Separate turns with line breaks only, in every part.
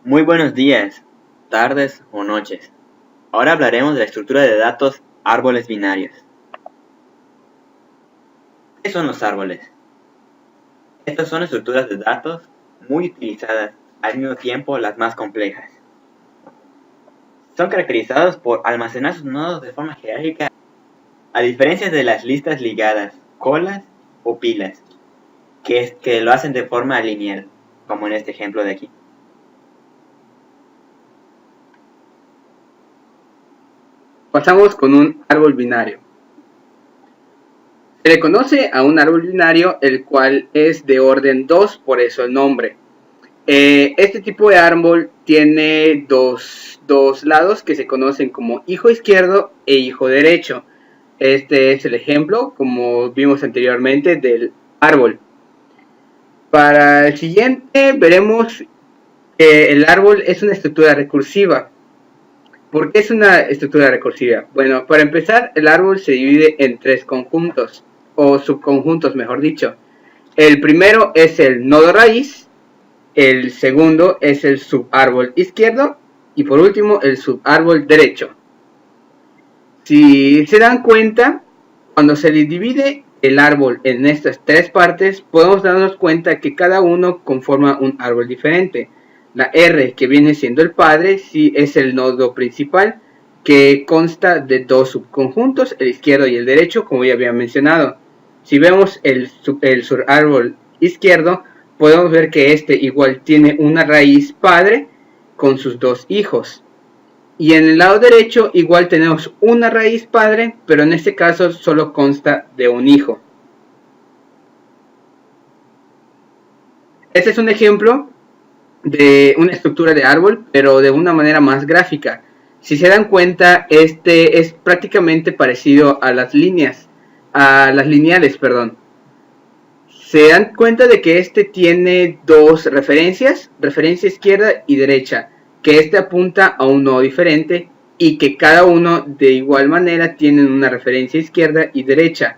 Muy buenos días, tardes o noches. Ahora hablaremos de la estructura de datos árboles binarios. ¿Qué son los árboles? Estas son estructuras de datos muy utilizadas, al mismo tiempo las más complejas. Son caracterizados por almacenar sus nodos de forma jerárquica, a diferencia de las listas ligadas, colas o pilas, que lo hacen de forma lineal, como en este ejemplo de aquí.
Pasamos con un árbol binario. Se le conoce a un árbol binario el cual es de orden 2, por eso el nombre. Este tipo de árbol tiene dos lados que se conocen como hijo izquierdo e hijo derecho. Este es el ejemplo, como vimos anteriormente, del árbol. Para el siguiente veremos que el árbol es una estructura recursiva. ¿Por qué es una estructura recursiva? Bueno, para empezar, el árbol se divide en tres conjuntos, o subconjuntos, mejor dicho. El primero es el nodo raíz, el segundo es el subárbol izquierdo y por último el subárbol derecho. Si se dan cuenta, cuando se divide el árbol en estas tres partes, podemos darnos cuenta que cada uno conforma un árbol diferente. La R, que viene siendo el padre, sí es el nodo principal, que consta de dos subconjuntos, el izquierdo y el derecho, como ya había mencionado. Si vemos el subárbol izquierdo, podemos ver que este igual tiene una raíz padre con sus dos hijos. Y en el lado derecho igual tenemos una raíz padre, pero en este caso solo consta de un hijo. Este es un ejemplo de una estructura de árbol, pero de una manera más gráfica. Si se dan cuenta, este es prácticamente parecido a las lineales, perdón. Se dan cuenta de que este tiene dos referencia izquierda y derecha, que este apunta a un nodo diferente y que cada uno de igual manera tienen una referencia izquierda y derecha.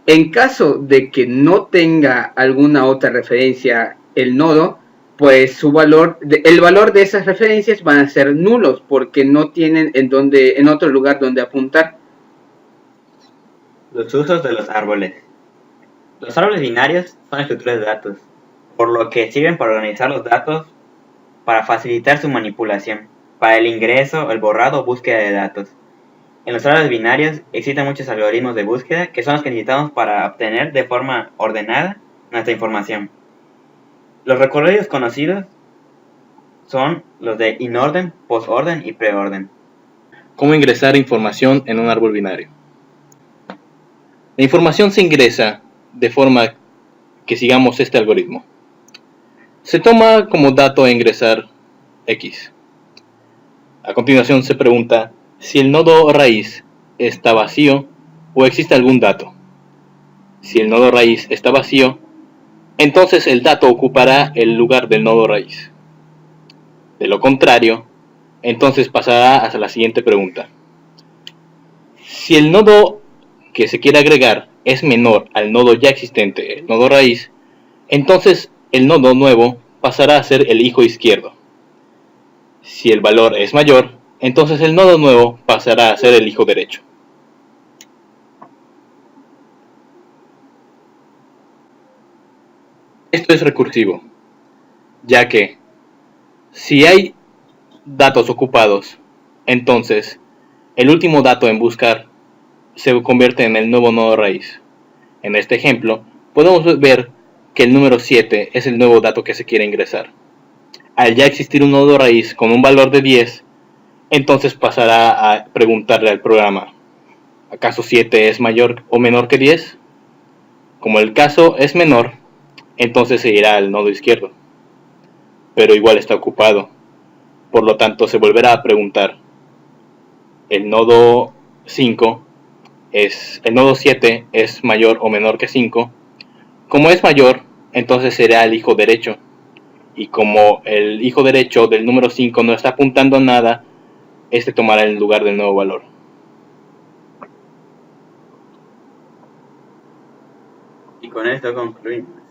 En caso de que no tenga alguna otra referencia el nodo, pues el valor de esas referencias van a ser nulos porque no tienen en otro lugar donde apuntar.
Los usos de los árboles. Los árboles binarios son estructuras de datos, por lo que sirven para organizar los datos, para facilitar su manipulación, para el ingreso, el borrado o búsqueda de datos. En los árboles binarios existen muchos algoritmos de búsqueda que son los que necesitamos para obtener de forma ordenada nuestra información. Los recorridos conocidos son los de inorden, postorden y preorden.
¿Cómo ingresar información en un árbol binario? La información se ingresa de forma que sigamos este algoritmo. Se toma como dato a ingresar X. A continuación se pregunta si el nodo raíz está vacío o existe algún dato. Si el nodo raíz está vacío, entonces el dato ocupará el lugar del nodo raíz. De lo contrario, entonces pasará hasta la siguiente pregunta. Si el nodo que se quiere agregar es menor al nodo ya existente, el nodo raíz, entonces el nodo nuevo pasará a ser el hijo izquierdo. Si el valor es mayor, entonces el nodo nuevo pasará a ser el hijo derecho. Esto es recursivo, ya que si hay datos ocupados, entonces el último dato en buscar se convierte en el nuevo nodo raíz. En este ejemplo, podemos ver que el número 7 es el nuevo dato que se quiere ingresar. Al ya existir un nodo raíz con un valor de 10, entonces pasará a preguntarle al programa, ¿acaso 7 es mayor o menor que 10? Como el caso es menor, entonces se irá al nodo izquierdo, pero igual está ocupado. Por lo tanto, se volverá a preguntar, el nodo 7 es mayor o menor que 5. Como es mayor, entonces será el hijo derecho. Y como el hijo derecho del número 5 no está apuntando a nada, este tomará el lugar del nuevo valor.
Y con esto concluimos.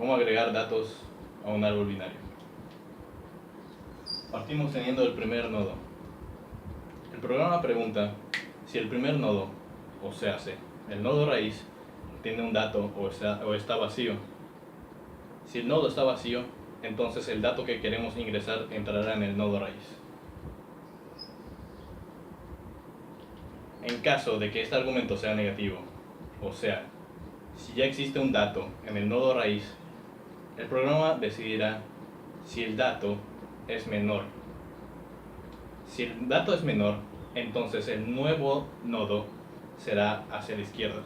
¿Cómo agregar datos a un árbol binario? Partimos teniendo el primer nodo. El programa pregunta si el primer nodo, o sea, el nodo raíz, tiene un dato o está vacío. Si el nodo está vacío, entonces el dato que queremos ingresar entrará en el nodo raíz. En caso de que este argumento sea negativo, o sea, si ya existe un dato en el nodo raíz, el programa decidirá si el dato es menor. Si el dato es menor, entonces el nuevo nodo será hacia la izquierda.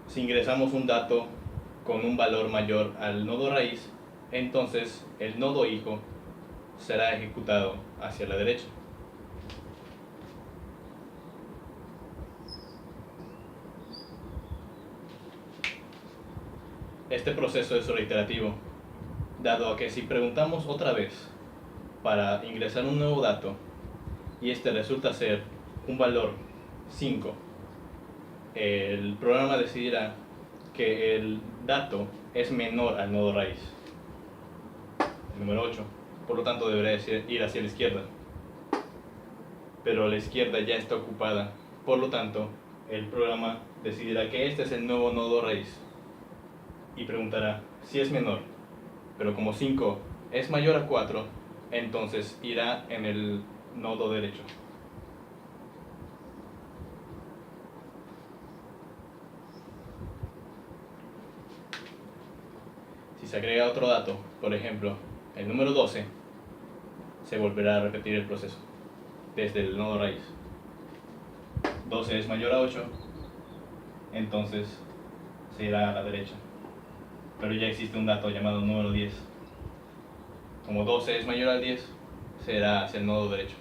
Si ingresamos un dato con un valor mayor al nodo raíz, entonces el nodo hijo será ejecutado hacia la derecha. Este proceso es reiterativo, dado a que si preguntamos otra vez para ingresar un nuevo dato y este resulta ser un valor 5, el programa decidirá que el dato es menor al nodo raíz, el número 8, por lo tanto deberá ir hacia la izquierda. Pero la izquierda ya está ocupada, por lo tanto el programa decidirá que este es el nuevo nodo raíz y preguntará si es menor, pero como 5 es mayor a 4, entonces irá en el nodo derecho. Si se agrega otro dato, por ejemplo, el número 12, se volverá a repetir el proceso desde el nodo raíz. 12 es mayor a 8, entonces se irá a la derecha. Pero ya existe un dato llamado número 10. Como 12 es mayor al 10, se irá hacia el nodo derecho.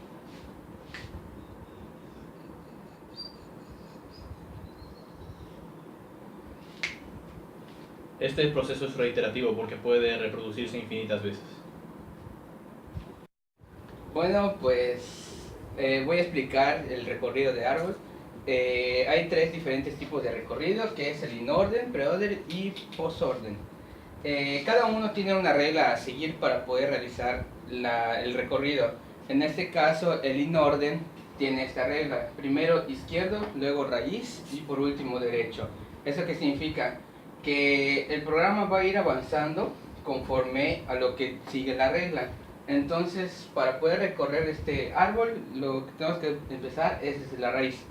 Este proceso es reiterativo porque puede reproducirse infinitas veces.
Bueno, pues voy a explicar el recorrido de árbol. Hay tres diferentes tipos de recorridos, que es el in-orden, pre-orden y post-orden. Cada uno tiene una regla a seguir para poder realizar el recorrido. En este caso, el in-orden tiene esta regla: primero izquierdo, luego raíz y por último derecho. ¿Eso qué significa? Que el programa va a ir avanzando conforme a lo que sigue la regla. Entonces, para poder recorrer este árbol, lo que tenemos que empezar es desde la raíz.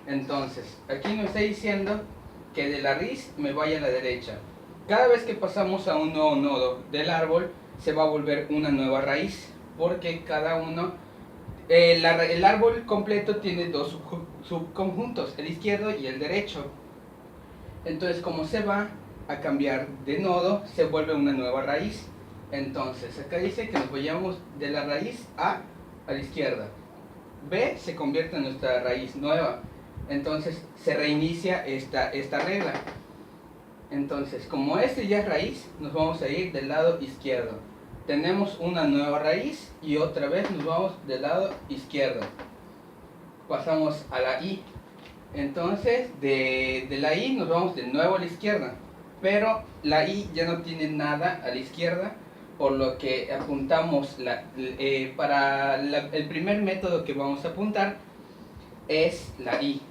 Entonces, aquí nos está diciendo que de la raíz me vaya a la derecha. Cada vez que pasamos a un nuevo nodo del árbol, se va a volver una nueva raíz, porque cada uno, el árbol completo tiene dos subconjuntos, el izquierdo y el derecho. Entonces, como se va a cambiar de nodo, se vuelve una nueva raíz. Entonces, acá dice que nos vayamos de la raíz a la izquierda. B se convierte en nuestra raíz nueva. Entonces, se reinicia esta regla. Entonces, como este ya es raíz, nos vamos a ir del lado izquierdo. Tenemos una nueva raíz y otra vez nos vamos del lado izquierdo. Pasamos a la I. Entonces, de la I nos vamos de nuevo a la izquierda. Pero la I ya no tiene nada a la izquierda, por lo que apuntamos el primer método que vamos a apuntar es la I,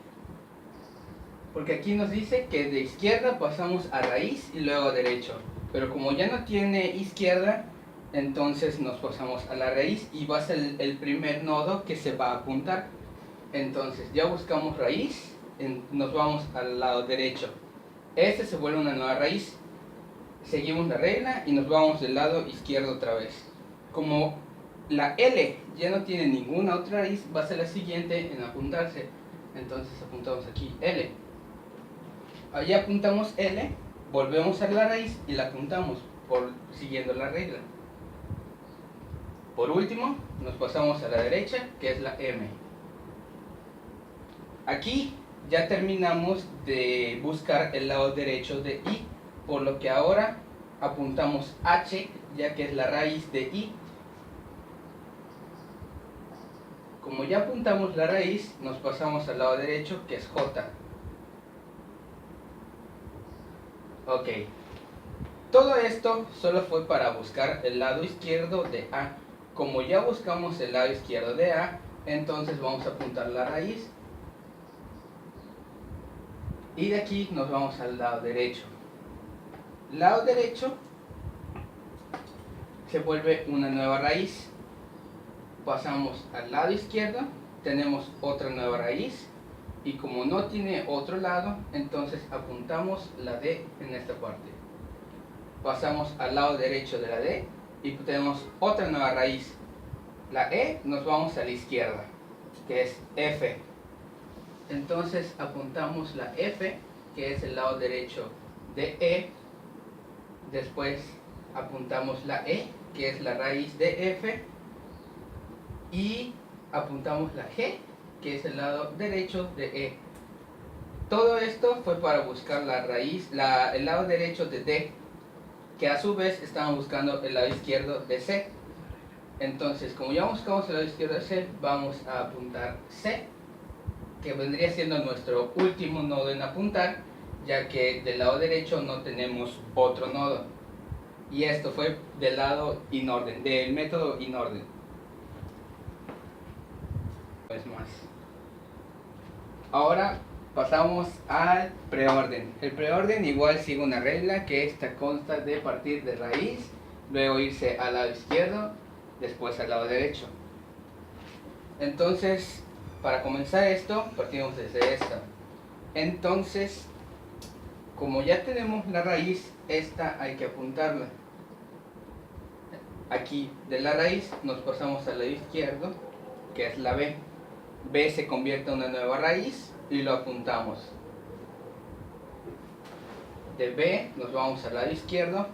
porque aquí nos dice que de izquierda pasamos a raíz y luego a derecho, pero como ya no tiene izquierda, entonces nos pasamos a la raíz y va a ser el primer nodo que se va a apuntar. Entonces ya buscamos raíz, nos vamos al lado derecho, este se vuelve una nueva raíz. Seguimos la regla y nos vamos del lado izquierdo otra vez. Como la L ya no tiene ninguna otra raíz, va a ser la siguiente en apuntarse. Entonces apuntamos aquí L. Allí apuntamos L, volvemos a la raíz y la apuntamos siguiendo la regla. Por último, nos pasamos a la derecha, que es la M. Aquí ya terminamos de buscar el lado derecho de I, por lo que ahora apuntamos H, ya que es la raíz de I. Como ya apuntamos la raíz, nos pasamos al lado derecho, que es J. Ok. Todo esto solo fue para buscar el lado izquierdo de A. Como ya buscamos el lado izquierdo de A, entonces vamos a apuntar la raíz. Y de aquí nos vamos al lado derecho. Lado derecho se vuelve una nueva raíz. Pasamos al lado izquierdo, tenemos otra nueva raíz. Y como no tiene otro lado, entonces apuntamos la D en esta parte. Pasamos al lado derecho de la D y tenemos otra nueva raíz. La E nos vamos a la izquierda, que es F. Entonces apuntamos la F, que es el lado derecho de E. Después apuntamos la E, que es la raíz de F. Y apuntamos la G, que es el lado derecho de E. Todo esto fue para buscar la raíz, el lado derecho de D, que a su vez estaban buscando el lado izquierdo de C. Entonces, como ya buscamos el lado izquierdo de C, vamos a apuntar C, que vendría siendo nuestro último nodo en apuntar, ya que del lado derecho no tenemos otro nodo. Y esto fue del lado inorden, del método inorden. Pues más. Ahora pasamos al preorden. El preorden igual sigue una regla, que esta consta de partir de raíz, luego irse al lado izquierdo, después al lado derecho. Entonces, para comenzar esto, partimos desde esta. Entonces, como ya tenemos la raíz, esta hay que apuntarla. Aquí de la raíz nos pasamos al lado izquierdo, que es la B. B se convierte en una nueva raíz y lo apuntamos. De B nos vamos al lado izquierdo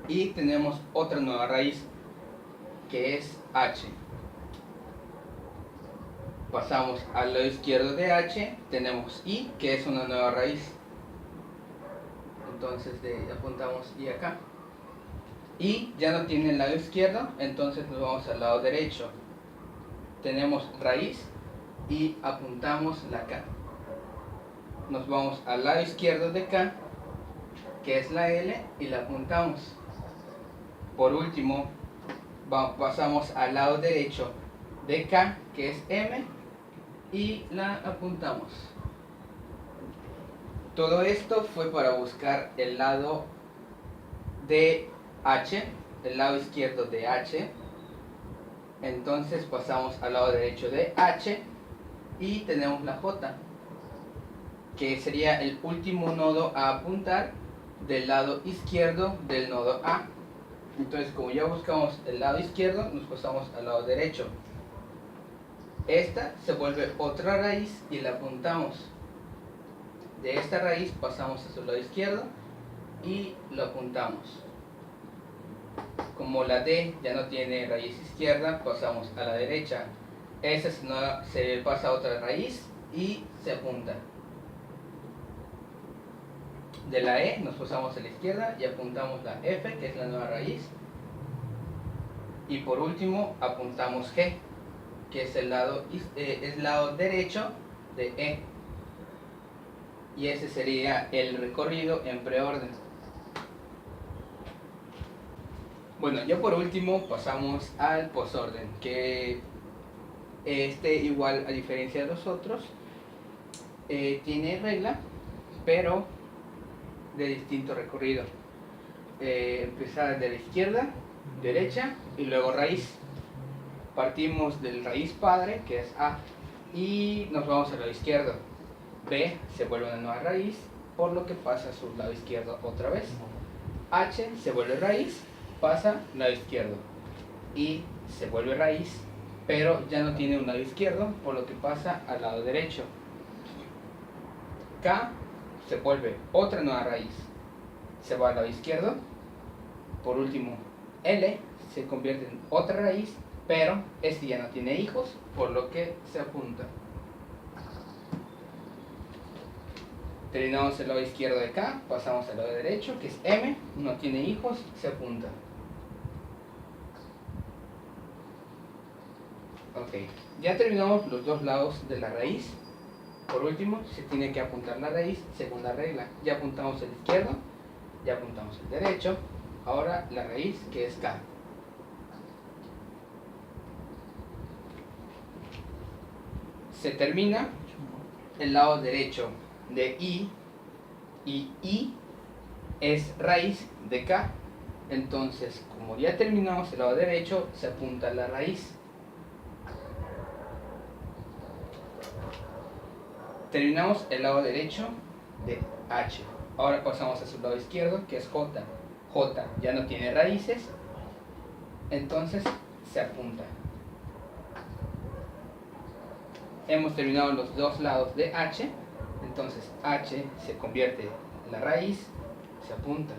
y tenemos otra nueva raíz, que es H. Pasamos al lado izquierdo de H, tenemos I, que es una nueva raíz. Entonces apuntamos I acá. I ya no tiene el lado izquierdo, entonces nos vamos al lado derecho. Tenemos raíz y apuntamos la K. Nos vamos al lado izquierdo de K, que es la L, y la apuntamos. Por último, pasamos al lado derecho de K, que es M, y la apuntamos. Todo esto fue para buscar el lado de H, el lado izquierdo de H. Entonces pasamos al lado derecho de H y tenemos la J, que sería el último nodo a apuntar del lado izquierdo del nodo A. Entonces, como ya buscamos el lado izquierdo, nos pasamos al lado derecho. Esta se vuelve otra raíz y la apuntamos. De esta raíz pasamos hacia el lado izquierdo y lo apuntamos. Como la D ya no tiene raíz izquierda, pasamos a la derecha. Esta se pasa a otra raíz y se apunta. De la E nos pasamos a la izquierda y apuntamos la F, que es la nueva raíz. Y por último apuntamos G, que es el lado derecho de E. Y ese sería el recorrido en preorden. Bueno, ya por último pasamos al posorden, que igual a diferencia de los otros, tiene regla, pero de distinto recorrido. Empezar de la izquierda, derecha y luego raíz. Partimos del raíz padre, que es A, y nos vamos al lado izquierdo. B se vuelve una nueva raíz, por lo que pasa a su lado izquierdo otra vez. H se vuelve raíz, pasa al lado izquierdo. I se vuelve raíz, pero ya no tiene un lado izquierdo, por lo que pasa al lado derecho. K se vuelve otra nueva raíz, se va al lado izquierdo. Por último, L se convierte en otra raíz, pero este ya no tiene hijos, por lo que se apunta. Terminamos el lado izquierdo de K, pasamos al lado derecho, que es M, no tiene hijos, se apunta. Ok, Ya terminamos los dos lados de la raíz. Por último, se tiene que apuntar la raíz, segunda regla. Ya apuntamos el izquierdo, ya apuntamos el derecho. Ahora la raíz, que es K. Se termina el lado derecho de I, y I es raíz de K. Entonces, como ya terminamos el lado derecho, se apunta la raíz. Terminamos el lado derecho de H. Ahora pasamos a su lado izquierdo, que es J. J ya no tiene raíces, entonces se apunta. Hemos terminado los dos lados de H, entonces H se convierte en la raíz, se apunta.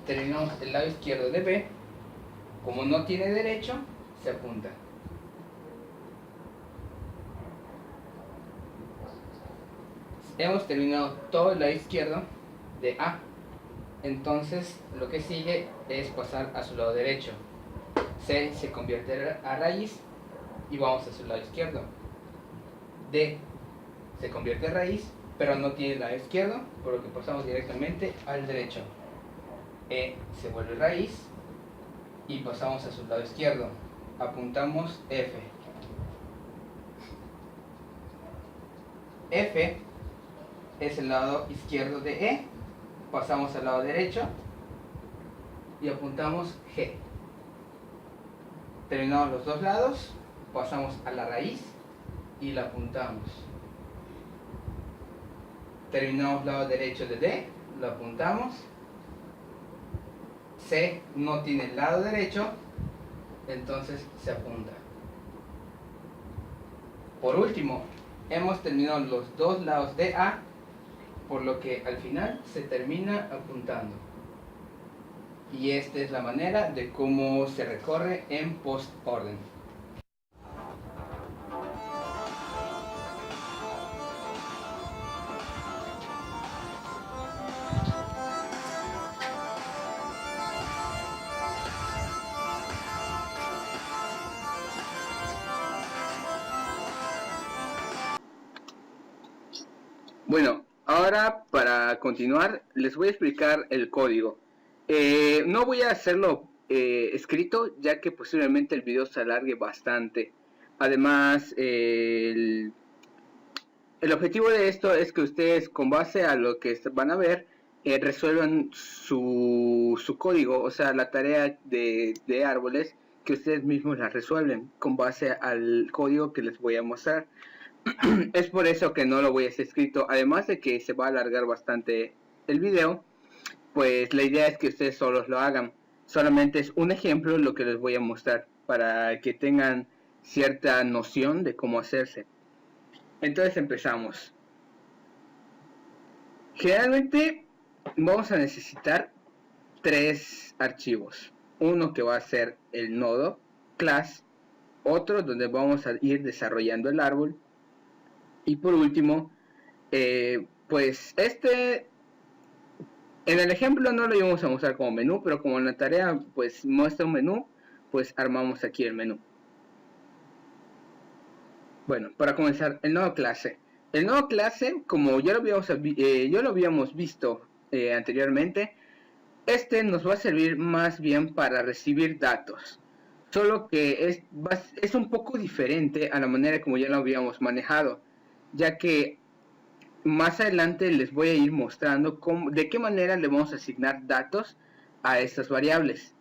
Terminamos el lado izquierdo de B, como no tiene derecho, se apunta. Hemos terminado todo el lado izquierdo de A, entonces lo que sigue es pasar a su lado derecho. C se convierte a raíz y vamos a su lado izquierdo. D se convierte en raíz, pero no tiene el lado izquierdo, por lo que pasamos directamente al derecho. E se vuelve raíz y pasamos a su lado izquierdo. Apuntamos F. F es el lado izquierdo de E, pasamos al lado derecho y apuntamos G. Terminamos los dos lados, pasamos a la raíz y la apuntamos. Terminamos el lado derecho de D, lo apuntamos. C no tiene el lado derecho, entonces se apunta. Por último, hemos terminado los dos lados de A, por lo que al final se termina apuntando. Y esta es la manera de cómo se recorre en postorden. Bueno, ahora para continuar les voy a explicar el código. No voy a hacerlo escrito, ya que posiblemente el video se alargue bastante. Además, el objetivo de esto es que ustedes, con base a lo que van a ver, resuelvan su código, o sea, la tarea de árboles, que ustedes mismos la resuelven con base al código que les voy a mostrar. Es por eso que no lo voy a hacer escrito, además de que se va a alargar bastante el video, pues la idea es que ustedes solos lo hagan. Solamente es un ejemplo lo que les voy a mostrar para que tengan cierta noción de cómo hacerse. Entonces empezamos. Generalmente vamos a necesitar tres archivos. Uno que va a ser el nodo, class, otro donde vamos a ir desarrollando el árbol, y por último, pues en el ejemplo no lo íbamos a mostrar como menú, pero como en la tarea pues muestra un menú, pues armamos aquí el menú. Bueno, para comenzar, el nodo clase. El nodo clase, como ya lo habíamos visto anteriormente, este nos va a servir más bien para recibir datos. Solo que es un poco diferente a la manera como ya lo habíamos manejado, ya que más adelante les voy a ir mostrando de qué manera le vamos a asignar datos a estas variables.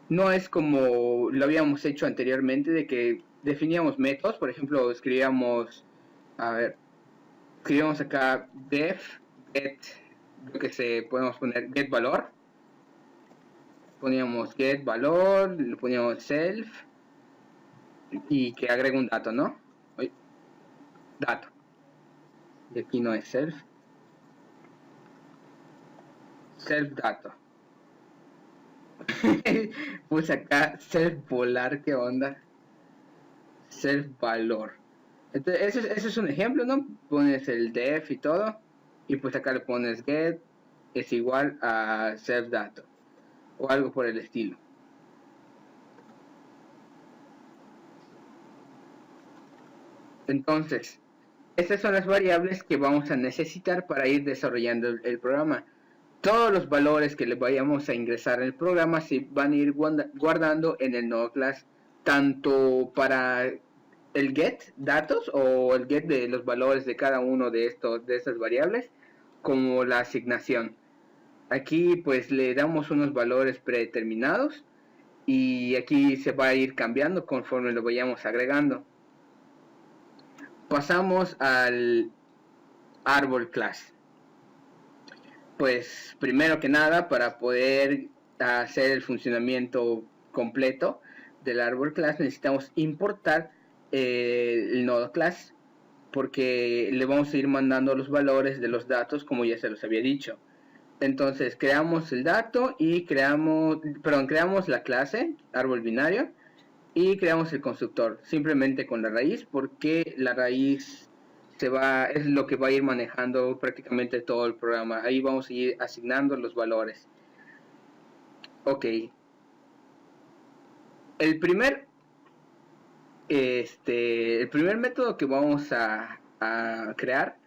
No es como lo habíamos hecho anteriormente, de que definíamos métodos. Por ejemplo, escribíamos acá def get, lo que podemos poner get valor, poníamos get valor, le poníamos self y que agrega un dato, ¿no? Dato, y aquí no es self dato. Puse acá self volar, ¿qué onda? Self valor. Entonces ese es un ejemplo, ¿no? Pones el def y todo, y pues acá le pones get es igual a self dato o algo por el estilo. Entonces, estas son las variables que vamos a necesitar para ir desarrollando el programa. Todos los valores que le vayamos a ingresar en el programa se van a ir guardando en el nodo class, tanto para el get datos o el get de los valores de cada uno de estas variables, como la asignación. Aquí pues le damos unos valores predeterminados y aquí se va a ir cambiando conforme lo vayamos agregando. Pasamos al árbol class. Pues primero que nada, para poder hacer el funcionamiento completo del árbol class, necesitamos importar el nodo class, porque le vamos a ir mandando los valores de los datos como ya se los había dicho. Entonces creamos el dato y creamos la clase árbol binario y creamos el constructor simplemente con la raíz, porque la raíz es lo que va a ir manejando prácticamente todo el programa. Ahí vamos a ir asignando los valores. Ok, el primer método que vamos a crear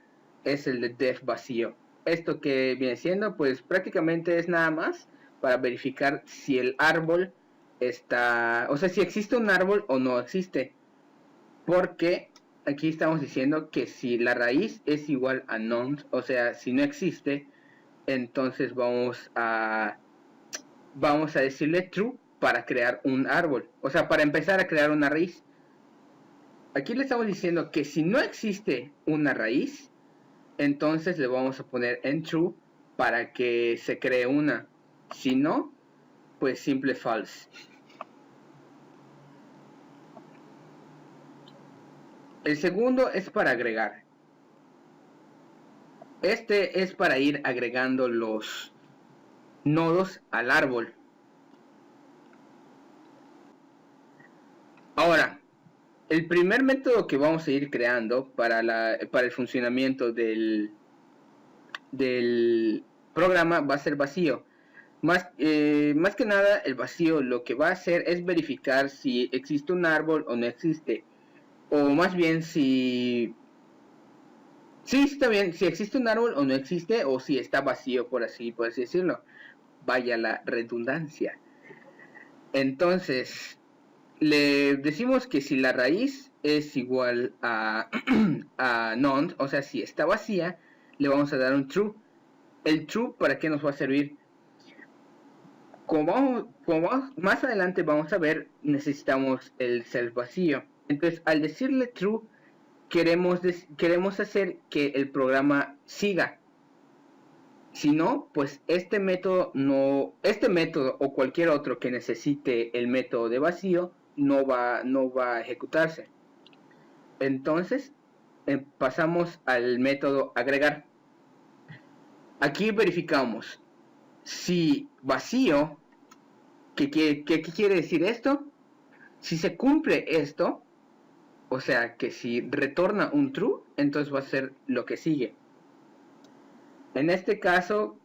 es el de def vacío. Esto que viene siendo, pues prácticamente es nada más para verificar si el árbol está, o sea, si existe un árbol o no existe, porque aquí estamos diciendo que si la raíz es igual a none, o sea, si no existe, entonces vamos a decirle true para crear un árbol, o sea, para empezar a crear una raíz. Aquí le estamos diciendo que si no existe una raíz, entonces le vamos a poner en true para que se cree una. Si no, pues simple false. El segundo es para agregar. Este es para ir agregando los nodos al árbol. Ahora, el primer método que vamos a ir creando para el funcionamiento del programa va a ser vacío. Más que nada, el vacío lo que va a hacer es verificar si existe un árbol o no existe. O más bien si está bien, si existe un árbol o no existe, o si está vacío, por así decirlo. Vaya la redundancia. Entonces, le decimos que si la raíz es igual a none, o sea, si está vacía, le vamos a dar un true. El true, ¿para qué nos va a servir? Como más adelante vamos a ver, necesitamos el self vacío. Entonces, al decirle true, queremos hacer que el programa siga. Si no, pues este método o cualquier otro que necesite el método de vacío no va a ejecutarse. Entonces pasamos al método agregar. Aquí verificamos si vacío, ¿qué quiere decir esto? Si se cumple esto, o sea que si retorna un true, entonces va a ser lo que sigue. En este caso,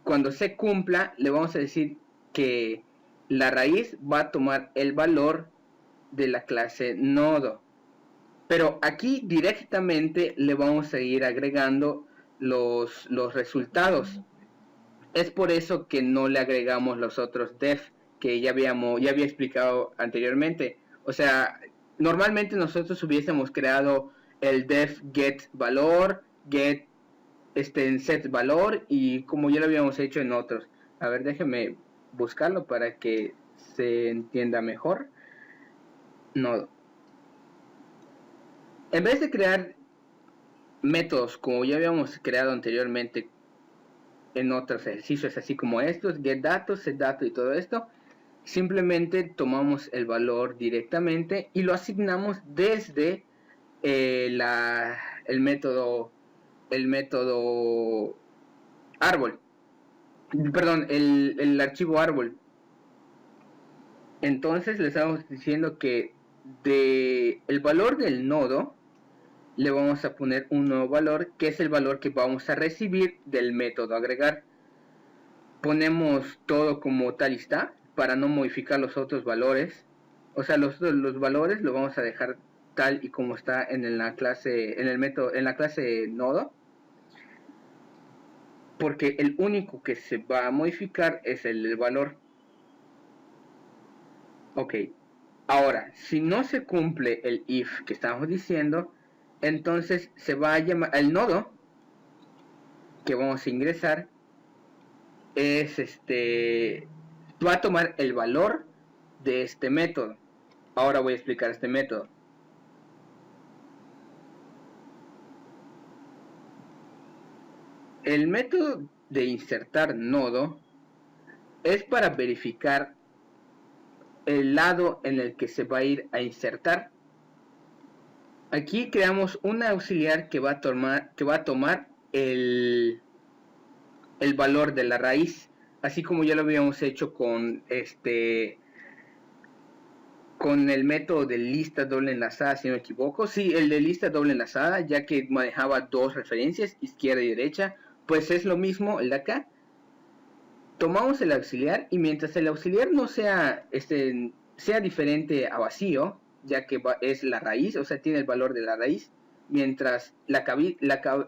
cuando se cumpla, le vamos a decir que la raíz va a tomar el valor de la clase nodo. Pero aquí directamente le vamos a ir agregando los resultados. Es por eso que no le agregamos los otros def que ya había explicado anteriormente. O sea, normalmente nosotros hubiésemos creado el def get valor, get set valor, y como ya lo habíamos hecho en otros. A ver, déjeme buscarlo para que se entienda mejor. No. En vez de crear métodos como ya habíamos creado anteriormente en otros ejercicios, así como estos, get datos, set datos y todo esto, simplemente tomamos el valor directamente y lo asignamos desde el método árbol, perdón, el archivo árbol. Entonces le estamos diciendo que de el valor del nodo le vamos a poner un nuevo valor, que es el valor que vamos a recibir del método agregar. Ponemos todo como tal está para no modificar los otros valores. O sea, los valores lo vamos a dejar tal y como está en la clase, en el método, en la clase nodo, porque el único que se va a modificar es el valor. Ok, ahora, si no se cumple el if que estamos diciendo, entonces se va a llamar, el nodo que vamos a ingresar es va a tomar el valor de este método. Ahora voy a explicar este método. El método de insertar nodo es para verificar el lado en el que se va a ir a insertar. Aquí creamos un auxiliar que va a tomar el valor de la raíz, así como ya lo habíamos hecho con con el método de lista doble enlazada, si no me equivoco. Sí, el de lista doble enlazada, ya que manejaba dos referencias, izquierda y derecha, pues es lo mismo el de acá. Tomamos el auxiliar y mientras el auxiliar no sea sea diferente a vacío, ya que es la raíz, o sea, tiene el valor de la raíz, mientras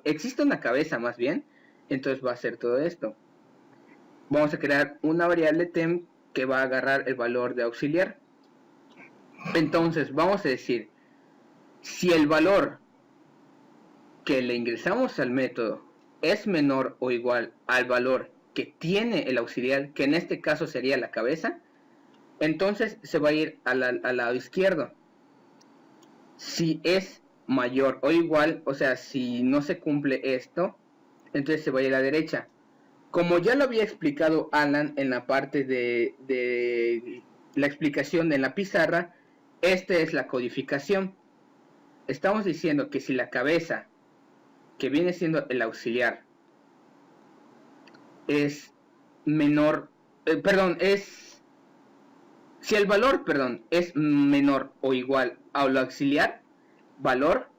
existe una cabeza más bien, entonces va a hacer todo esto. Vamos a crear una variable temp que va a agarrar el valor de auxiliar. Entonces vamos a decir, si el valor que le ingresamos al método es menor o igual al valor que tiene el auxiliar, que en este caso sería la cabeza, entonces se va a ir al lado izquierdo. Si es mayor o igual, o sea, si no se cumple esto, entonces se va a ir a la derecha. Como ya lo había explicado Alan en la parte de la explicación en la pizarra, esta es la codificación. Estamos diciendo que si la cabeza, que viene siendo el auxiliar, es menor, si el valor, es menor o igual a lo auxiliar, valor,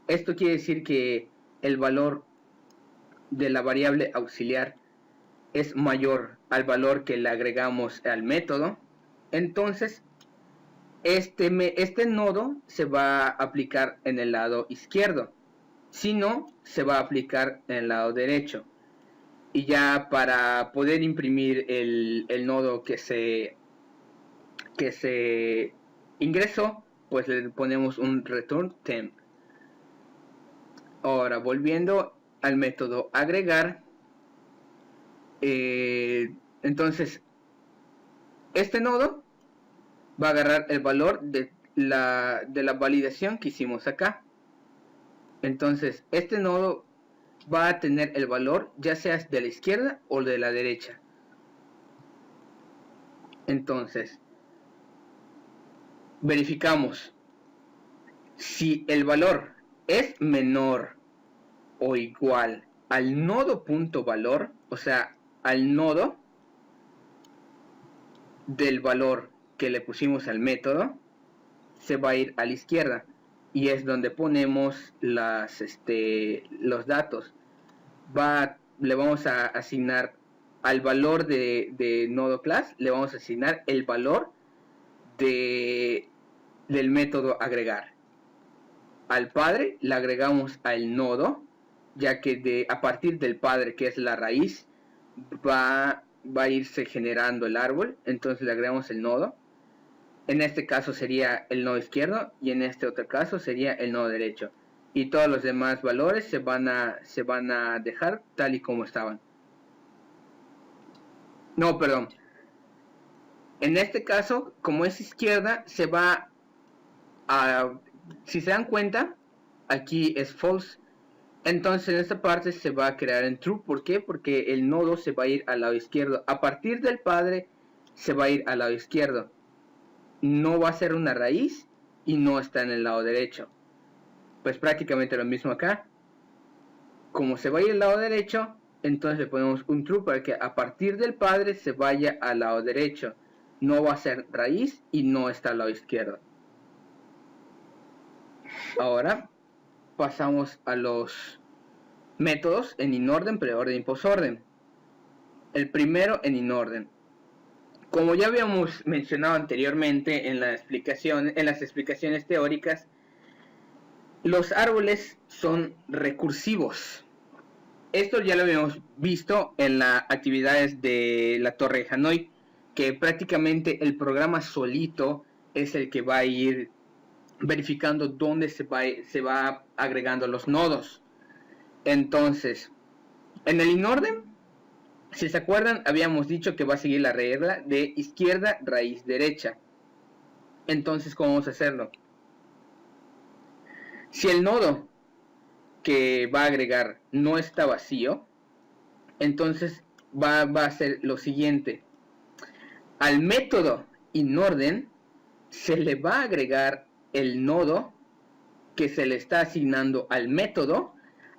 esto quiere decir que el valor de la variable auxiliar es mayor al valor que le agregamos al método, entonces este nodo se va a aplicar en el lado izquierdo, si no, se va a aplicar en el lado derecho. Y ya para poder imprimir el nodo que se ingresó, pues le ponemos un return temp. Ahora volviendo al método agregar, entonces este nodo va a agarrar el valor de la validación que hicimos acá. Entonces este nodo va a tener el valor ya sea de la izquierda o de la derecha. Entonces verificamos si el valor es menor o igual al nodo.valor, o sea, al nodo del valor que le pusimos al método, se va a ir a la izquierda y es donde ponemos los datos. Le vamos a asignar al valor de nodo class, le vamos a asignar el valor del método agregar. Al padre le agregamos al nodo, ya que a partir del padre, que es la raíz, va a irse generando el árbol, entonces le agregamos el nodo. En este caso sería el nodo izquierdo y en este otro caso sería el nodo derecho. Y todos los demás valores se van a dejar tal y como estaban. No, perdón. En este caso, como es izquierda, se va a... Si se dan cuenta, aquí es false. Entonces en esta parte se va a crear en true. ¿Por qué? Porque el nodo se va a ir al lado izquierdo. A partir del padre se va a ir al lado izquierdo. No va a ser una raíz y no está en el lado derecho. Pues prácticamente lo mismo acá. Como se va a ir al lado derecho, entonces le ponemos un true para que a partir del padre se vaya al lado derecho. No va a ser raíz y no está al lado izquierdo. Ahora pasamos a los métodos en inorden, preorden y posorden. El primero en inorden. Como ya habíamos mencionado anteriormente en las explicaciones teóricas, Los árboles son recursivos. Esto ya lo habíamos visto en las actividades de la Torre de Hanoi, que prácticamente el programa solito es el que va a ir verificando dónde se va agregando los nodos. Entonces, en el inorden, si se acuerdan, habíamos dicho que va a seguir la regla de izquierda, raíz, derecha. Entonces, ¿cómo vamos a hacerlo? Si el nodo que va a agregar no está vacío, entonces va a hacer lo siguiente. Al método inorden se le va a agregar el nodo que se le está asignando al método,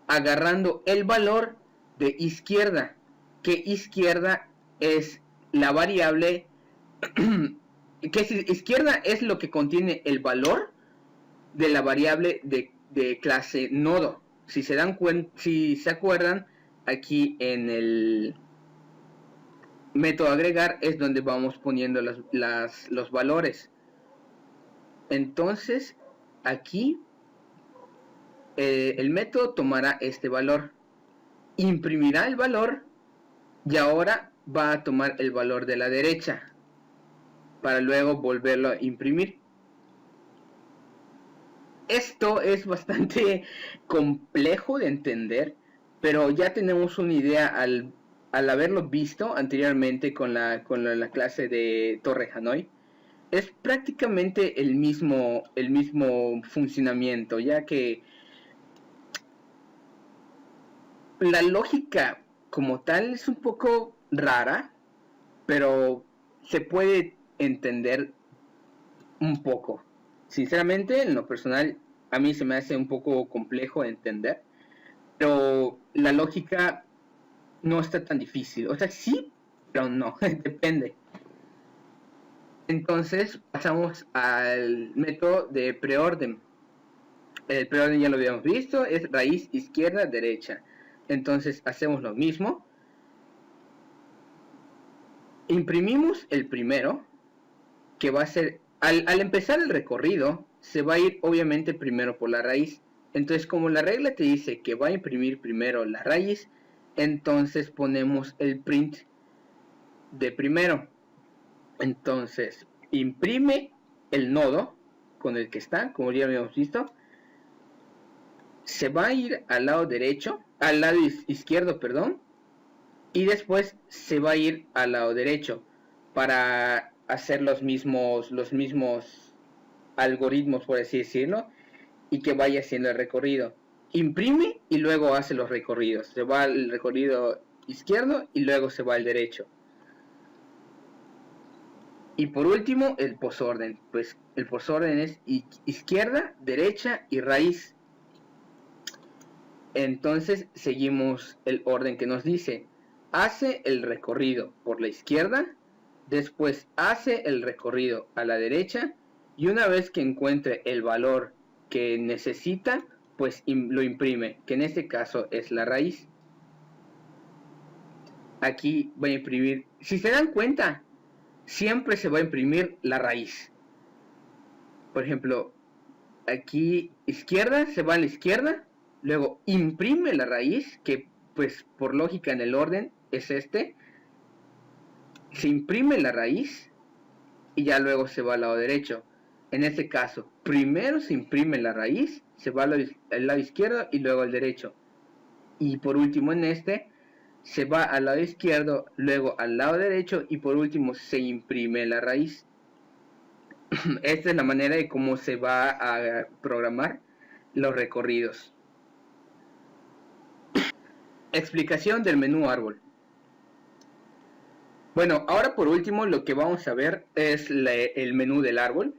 agarrando el valor de izquierda, que izquierda es la variable que izquierda es lo que contiene el valor de la variable de clase nodo. Si se dan cuenta, si se acuerdan, aquí en el método agregar es donde vamos poniendo los valores. Entonces aquí el método tomará este valor, imprimirá el valor y ahora va a tomar el valor de la derecha para luego volverlo a imprimir. Esto es bastante complejo de entender, pero ya tenemos una idea al haberlo visto anteriormente con la clase de Torre Hanoi. Es prácticamente el mismo funcionamiento, ya que la lógica como tal es un poco rara, pero se puede entender un poco. Sinceramente, en lo personal, a mí se me hace un poco complejo de entender, pero la lógica no está tan difícil. O sea, sí, pero no, depende. Entonces, pasamos al método de preorden. El preorden ya lo habíamos visto, es raíz izquierda, derecha. Entonces, hacemos lo mismo. Imprimimos el primero, que va a ser, al empezar el recorrido, se va a ir obviamente primero por la raíz. Entonces, como la regla te dice que va a imprimir primero la raíz, entonces ponemos el print de primero. Entonces, imprime el nodo con el que está, como ya habíamos visto. Se va a ir al lado derecho, al lado izquierdo, perdón, y después se va a ir al lado derecho para hacer los mismos algoritmos, por así decirlo, y que vaya haciendo el recorrido. Imprime y luego hace los recorridos. Se va al recorrido izquierdo y luego se va al derecho. Y por último, el posorden. Pues el posorden es izquierda, derecha y raíz. Entonces seguimos el orden que nos dice. Hace el recorrido por la izquierda, después hace el recorrido a la derecha y una vez que encuentre el valor que necesita, pues lo imprime, que en este caso es la raíz. Aquí va a imprimir, si se dan cuenta, siempre se va a imprimir la raíz. Por ejemplo, aquí izquierda, se va a la izquierda, luego imprime la raíz, que pues por lógica en el orden es este. Se imprime la raíz y ya luego se va al lado derecho. En este caso, primero se imprime la raíz, se va al lado izquierdo y luego al derecho. Y por último en este, se va al lado izquierdo, luego al lado derecho y por último se imprime la raíz. Esta es la manera de cómo se va a programar los recorridos. Explicación del menú árbol. Bueno, ahora por último lo que vamos a ver es el menú del árbol.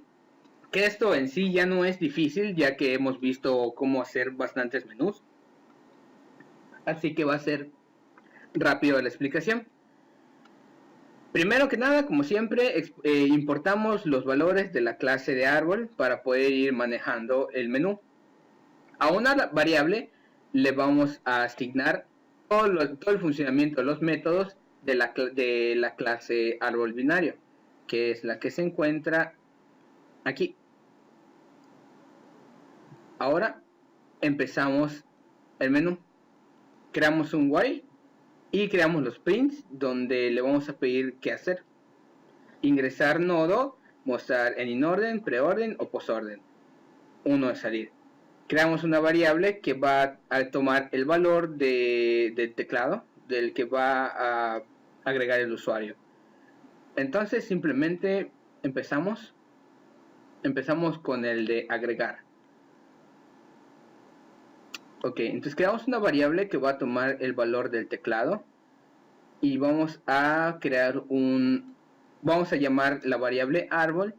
Que esto en sí ya no es difícil, ya que hemos visto cómo hacer bastantes menús. Así que va a ser rápido la explicación. Primero que nada, como siempre, importamos los valores de la clase de árbol para poder ir manejando el menú. A una variable le vamos a asignar todo el funcionamiento de los métodos de la clase árbol binario, que es la que se encuentra aquí. Ahora empezamos el menú. Creamos un while y creamos los prints donde le vamos a pedir qué hacer. Ingresar nodo, mostrar en inorden, preorden o postorden. 1 es salir. Creamos una variable que va a tomar el valor del teclado del que va a agregar el usuario. Entonces simplemente empezamos con el de agregar. Ok, entonces creamos una variable que va a tomar el valor del teclado y vamos a crear vamos a llamar la variable árbol.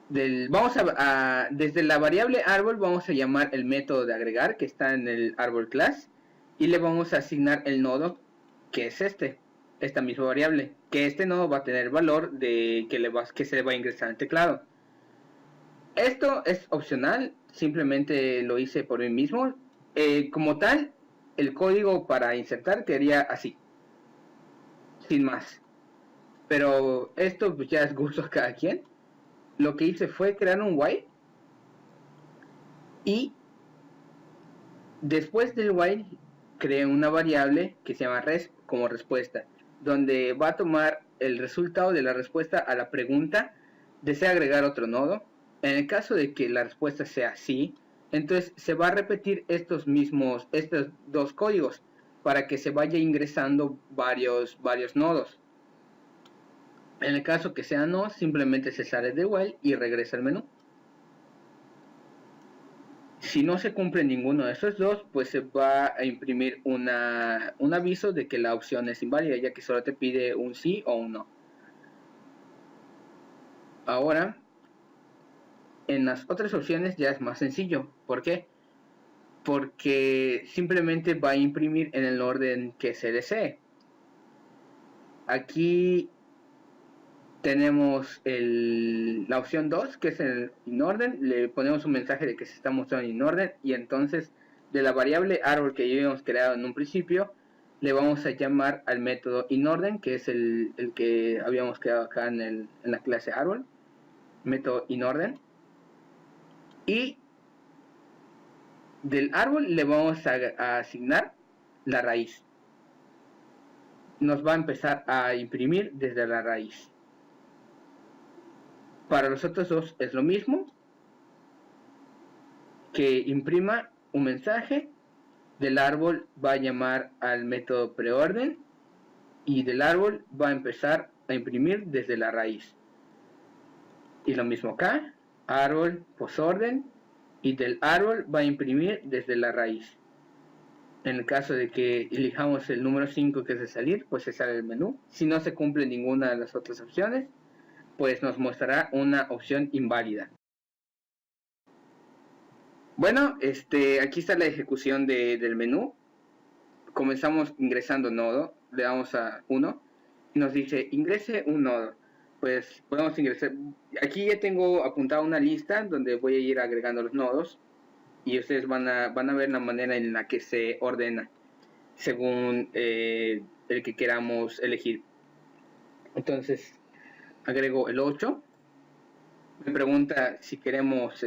Desde la variable árbol vamos a llamar el método de agregar que está en el árbol class y le vamos a asignar el nodo que es esta misma variable, que este nodo va a tener el valor de que se le va a ingresar al teclado. Esto es opcional, simplemente lo hice por mí mismo. Como tal, el código para insertar quedaría así, sin más. Pero esto pues ya es gusto de cada quien. Lo que hice fue crear un while y después del while creé una variable que se llama resp como respuesta, donde va a tomar el resultado de la respuesta a la pregunta, desea agregar otro nodo. En el caso de que la respuesta sea sí, entonces se va a repetir estos dos códigos para que se vaya ingresando varios nodos. En el caso que sea no, simplemente se sale de while y regresa al menú. Si no se cumple ninguno de esos dos, pues se va a imprimir un aviso de que la opción es inválida, ya que solo te pide un sí o un no. Ahora, en las otras opciones ya es más sencillo. ¿Por qué? Porque simplemente va a imprimir en el orden que se desee. Aquí tenemos la opción 2, que es el inorden. Le ponemos un mensaje de que se está mostrando en inorden y entonces de la variable árbol que ya habíamos creado en un principio le vamos a llamar al método inorden, que es el que habíamos creado acá en la clase árbol, método inorden, y del árbol le vamos a asignar la raíz. Nos va a empezar a imprimir desde la raíz. Para los otros dos es lo mismo, que imprima un mensaje. Del árbol va a llamar al método preorden y del árbol va a empezar a imprimir desde la raíz. Y lo mismo acá, árbol posorden y del árbol va a imprimir desde la raíz. En el caso de que elijamos el número 5 que es de salir, pues se sale del menú. Si no se cumple ninguna de las otras opciones, pues nos mostrará una opción inválida. Bueno, aquí está la ejecución del menú. Comenzamos ingresando nodo, le damos a 1 y nos dice ingrese un nodo. Pues podemos ingresar. Aquí ya tengo apuntada una lista donde voy a ir agregando los nodos y ustedes van a ver la manera en la que se ordena según el que queramos elegir. Entonces agrego el 8. Me pregunta si queremos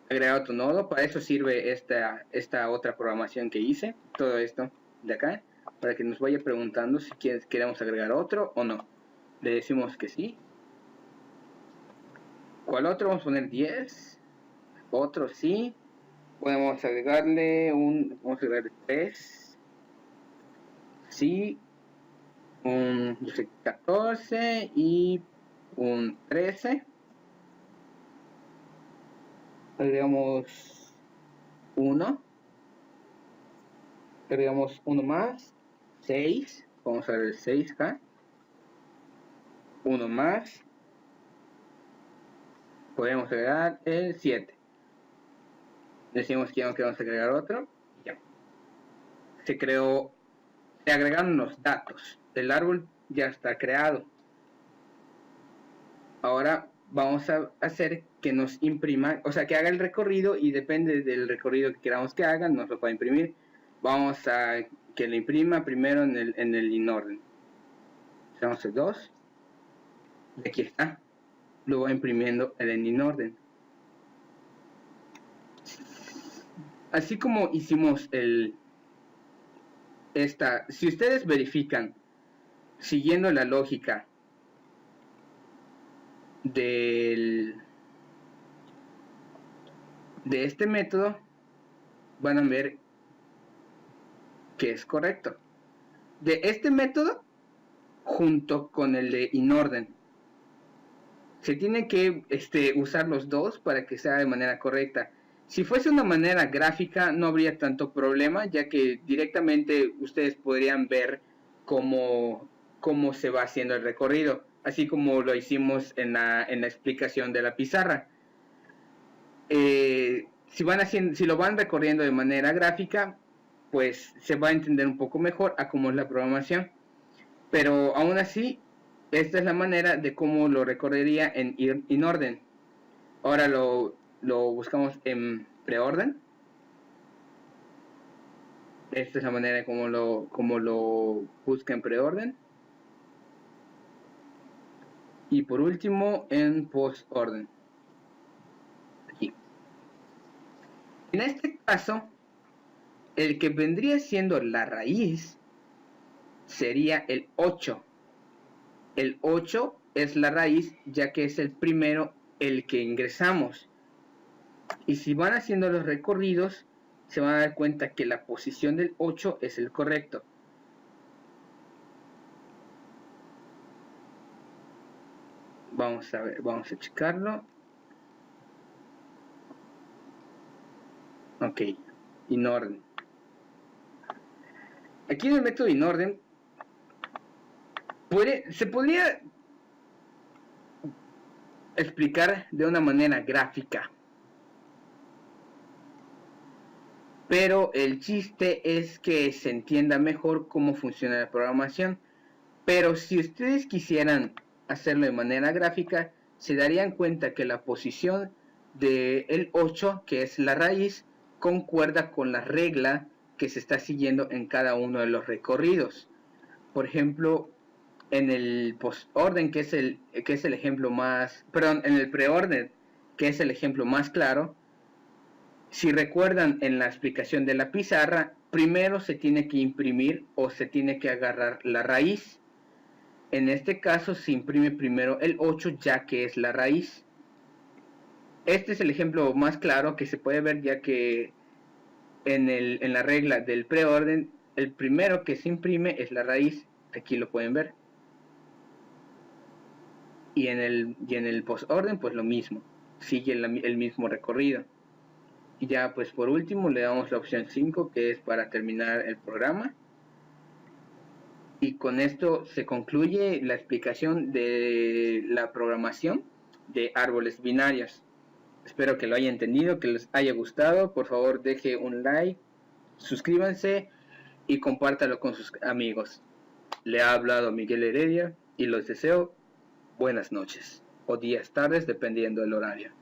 agregar otro nodo. Para eso sirve esta otra programación que hice, todo esto de acá, para que nos vaya preguntando si queremos agregar otro o no. Le decimos que sí. ¿Cuál otro? Vamos a poner 10. Otro sí. Podemos agregarle vamos a agregarle 3. Sí. Un 14 y un 13. Agregamos 1. Agregamos uno más. 6. Vamos a ver el 6 acá. Uno más. Podemos agregar el 7. Decimos que ya no queremos agregar otro. Ya. Se agregaron los datos. El árbol ya está creado. Ahora vamos a hacer que nos imprima, o sea, que haga el recorrido y depende del recorrido que queramos que haga, nos lo va a imprimir. Vamos a que lo imprima primero en el inorden. Hacemos el 2. Y aquí está. Lo va imprimiendo en el inorden. Así como hicimos si ustedes verifican siguiendo la lógica de este método, van a ver que es correcto. De este método junto con el de inorden, se tiene que usar los dos para que sea de manera correcta. Si fuese una manera gráfica no habría tanto problema, ya que directamente ustedes podrían ver cómo se va haciendo el recorrido, así como lo hicimos en la explicación de la pizarra. Si lo van recorriendo de manera gráfica, pues se va a entender un poco mejor a cómo es la programación. Pero aún así, esta es la manera de cómo lo recorrería en inorden. Ahora lo buscamos en preorden. Esta es la manera de cómo lo busca en preorden. Y por último en postorden. Aquí. En este caso, el que vendría siendo la raíz sería el 8. El 8 es la raíz, ya que es el primero el que ingresamos. Y si van haciendo los recorridos, se van a dar cuenta que la posición del 8 es el correcto. Vamos a ver, vamos a checarlo. Ok, inorden. Aquí en el método inorden se podría explicar de una manera gráfica, pero el chiste es que se entienda mejor cómo funciona la programación. Pero si ustedes quisieran hacerlo de manera gráfica, se darían cuenta que la posición del 8, que es la raíz, concuerda con la regla que se está siguiendo en cada uno de los recorridos. Por ejemplo, en el postorden, que es el ejemplo más, perdón, en el preorden, que es el ejemplo más claro, si recuerdan en la explicación de la pizarra, primero se tiene que imprimir o se tiene que agarrar la raíz. En este caso se imprime primero el 8, ya que es la raíz. Este es el ejemplo más claro que se puede ver, ya que en la regla del preorden, el primero que se imprime es la raíz. Aquí lo pueden ver. Y en el postorden, pues lo mismo. Sigue el mismo recorrido. Y ya, pues por último, le damos la opción 5, que es para terminar el programa. Y con esto se concluye la explicación de la programación de árboles binarios. Espero que lo haya entendido, que les haya gustado. Por favor, deje un like, suscríbanse y compártalo con sus amigos. Le ha hablado Miguel Heredia y los deseo buenas noches o días, tardes, dependiendo del horario.